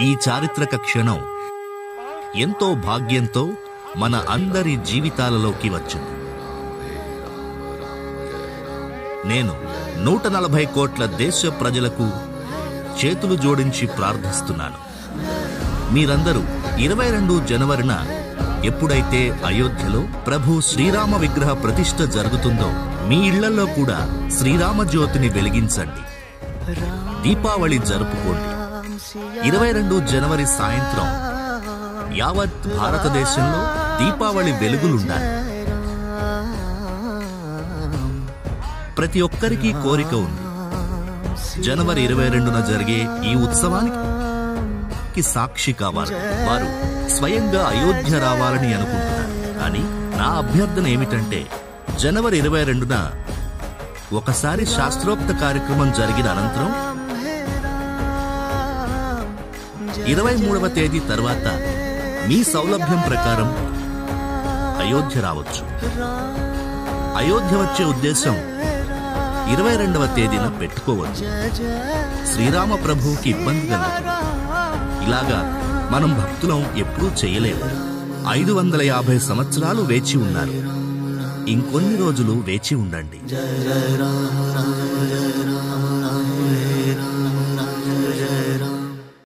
ఈ చారిత్రక క్షణం ఎంతో భాగ్యంతో మన అందరి జీవితాలలోకి వచ్చింది. నేను 140 కోట్ల దేశ ప్రజలకు చేతులు జోడించి ప్రార్థిస్తున్నాను. మీరందరూ 22 జనవరిన ఎప్పుడైతే అయోధ్యలో ప్రభు శ్రీరామ విగ్రహ ప్రతిష్ఠ జరుగుతుందో మీ ఇళ్లలో కూడా శ్రీరామ జ్యోతిని వెలిగించండి, దీపావళి జరుపుకోండి. 22 జనవరి సాయంత్రం యావత్ భారతదేశంలో దీపావళి వెలుగులుండాలి. ప్రతి ఒక్కరికి కోరిక ఉంది. జనవరి 22న జరిగే ఈ ఉత్సవానికి సాక్షి కావాలి. వారు స్వయంగా అయోధ్య రావాలని అనుకుంటున్నారు. కానీ నా అభ్యర్థన ఏమిటంటే జనవరి 22న ఒకసారి శాస్త్రోక్త కార్యక్రమం జరిగిన అనంతరం 23వ తేదీ తర్వాత మీ సౌలభ్యం ప్రకారం అయోధ్య రావచ్చు. అయోధ్య వచ్చే ఉద్దేశం 22వ తేదీన పెట్టుకోవచ్చు. శ్రీరామ ప్రభువుకి ఇబ్బంది కలుగుతుంది. ఇలాగా మనం భక్తులం ఎప్పుడూ చేయలేము. 550 సంవత్సరాలు వేచి ఉన్నారు. ఇంకొన్ని రోజులు వేచి ఉండండి.